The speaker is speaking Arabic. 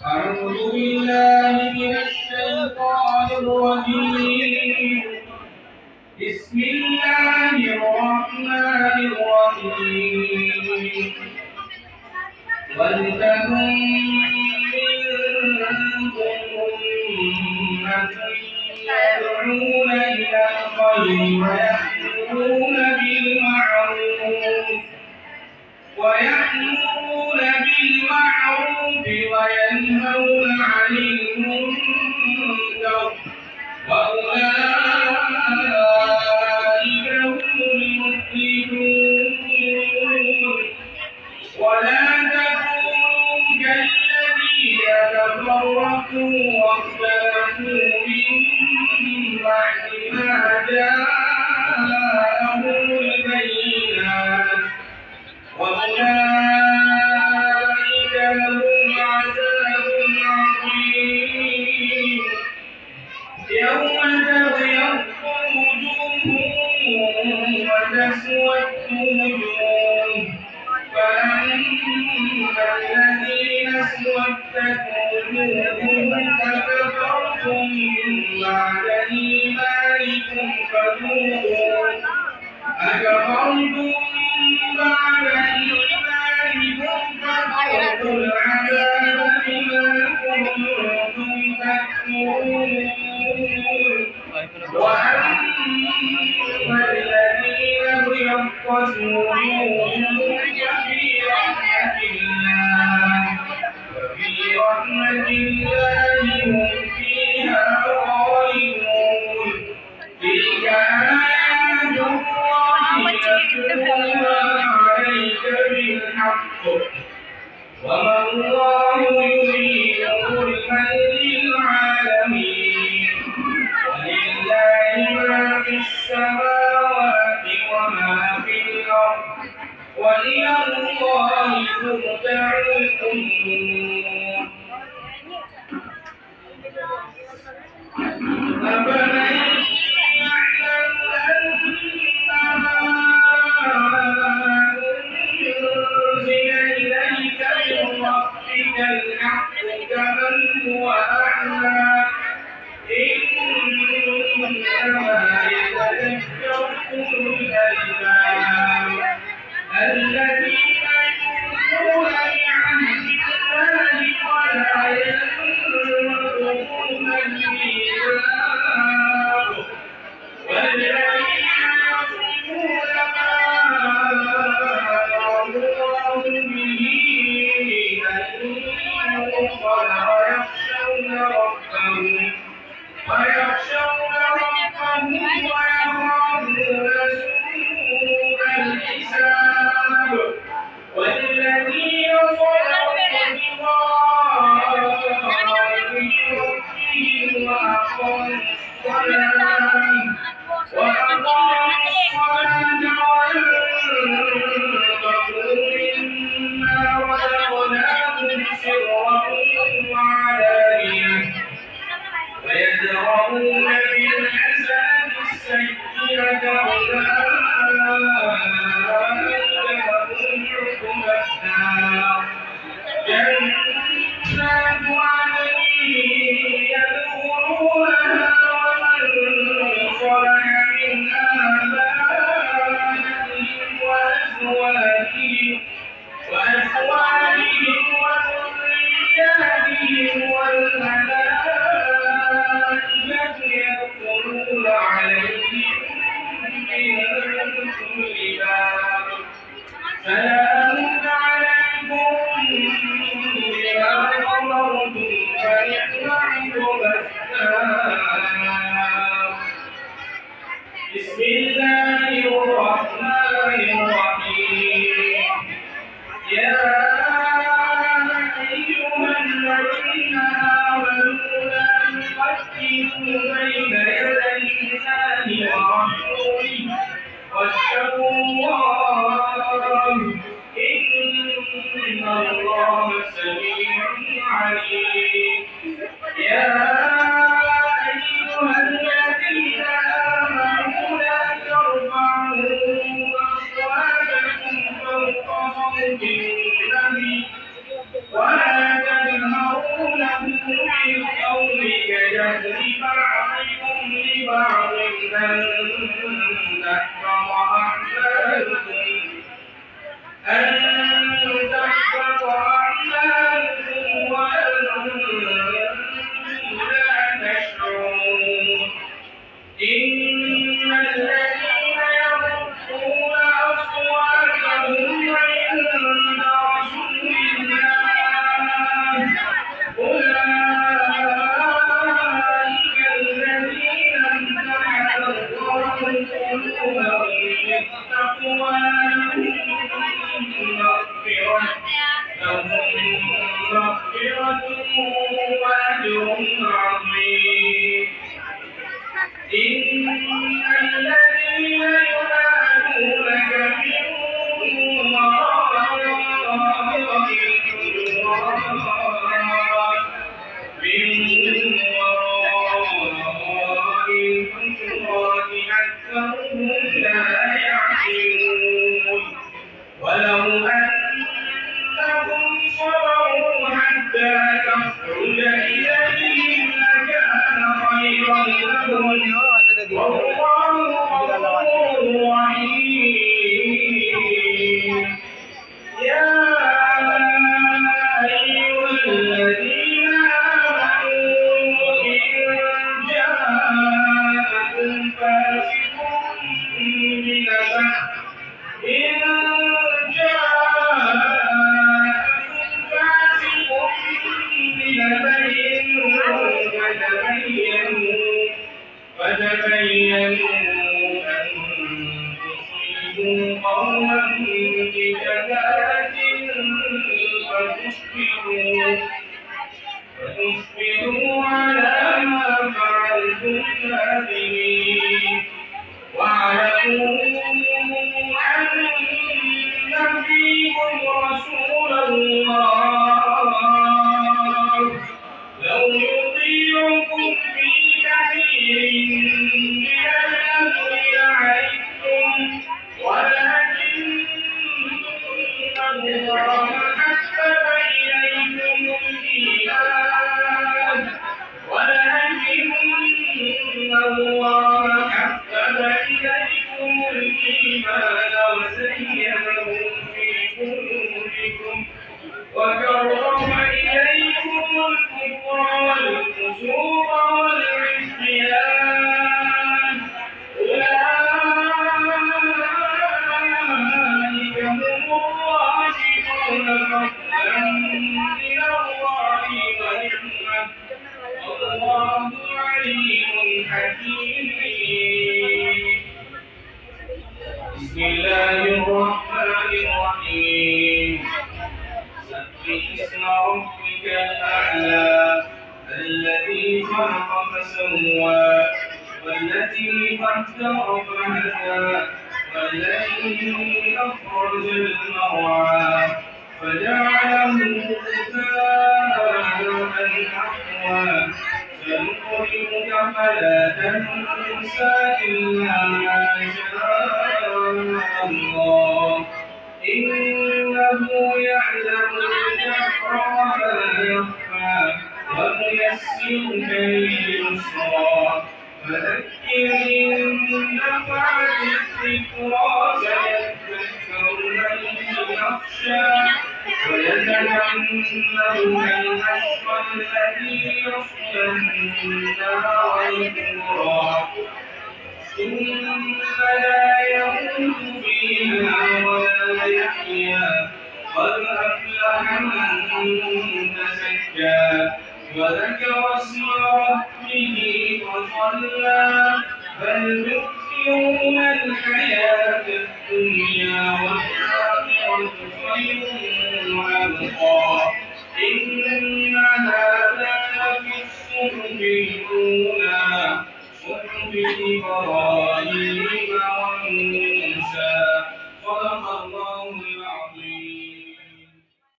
أعوذ بالله من الشيطان الرجيم. بسم الله الرحمن الرحيم. ولتكن منكم أمة يدعون إلى الخير ويأمرون بالمعروف وينهون عن المنكر وأولئك هم المفلحون. ولا تكونوا كالذين تفرقوا واختلفوا من بعد ما جاءهم البينات وأولئك لهم عذاب عظيم. يوم تبيض وجوه وتسود وجوه، فأما الذين اسودت وجوههم أكفرتم بعد إيمانكم فذوقوا العذاب بما كنتم تكفرون. وأما الذين ابيضت وجوههم ففي رحمة الله هم فيها خالدون. تلك آيات الله نتلوها عليك بالحق وما الله يريد ظلما للعالمين. ولله ما في السماوات وما في الأرض وإلى الله ترجع الأمور. أفمن يعلم أنما أنزل إليك من ربك الحق كمن هو أعمى إنما يتذكر أولو الألباب الذين يوفون بعهد الله ولا ينقضون الميثاق والذين يصلون ما أمر الله به أن يوصل ويخشون ربهم ويخافون سوء الحساب. والذين صدقوا ابتغاء ربهم وأقاموا الصلاة وأنفقوا مما رزقناهم سرا وعلانية ويدرؤون بالحسنة السيئة أولئك لهم عقبى الدار. جنات عدن يدخلونها ومن صلح من آبائهم وأزواجهم وذرياتهم والملائكة يدخلون عليهم من كل باب. سلام عليكم بما صبرتم فنعم عقبى الدار. بسم الله الرحمن الرحيم. يا أيها الذين آمنوا لا تقدموا بين يدي الله ورسوله واتقوا الله إن الله سميع عليم. يا أيها الذين آمنوا لا ترفعوا أصواتكم فوق صوت النبي ولا تجهروا مغفرة وأجر عظيم. إن الذين ينادونك من وراء الحجرات أكثرهم لا يعقلون. ولو أنهم صبروا حتى تخرج إليهم لكان خيرا لهم والله غفور رحيم. يا أيها الذين آمنوا إن جاءكم فاسق بنبأ فتبينوا أن تصيبوا قوما بجهالة فتصبحوا على ما فعلتم نادمين. واعلموا أن فيكم رسول الله لو يطيعكم في كثير من الأمر لعنتم ولكن الله حبب إليكم الإيمان وزينه في قلوبكم وكره إليكم الكفر والفسوق والعصيان أولئك هم الراشدون فضلا من الله ونعمة والله عليم حكيم. بسم الله الرحمن الرحيم. سبح اسم ربك الأعلى الذي خلق فسوى والذي قدر فهدى والذي أخرج المرعى فجعله غثاء أحوى سنقرئك فلا تنسى إلا ما شاء الله إنه يعلم الجهر وما يخفى ونيسرك لليسرى فذكر إن نفعت الذكرى سيذكر من يخشى ويتجنبها الأشقى الذي يصلى النار الكبرى ثم لا يموت فيها ولا يحيا قد أفلح من تزكى وذكر اسم ربه فصلى بل تؤثرون الحياة الدنيا والآخرة خير وأبقى إن هذا لفي الصحف الأولى صحف إبراهيم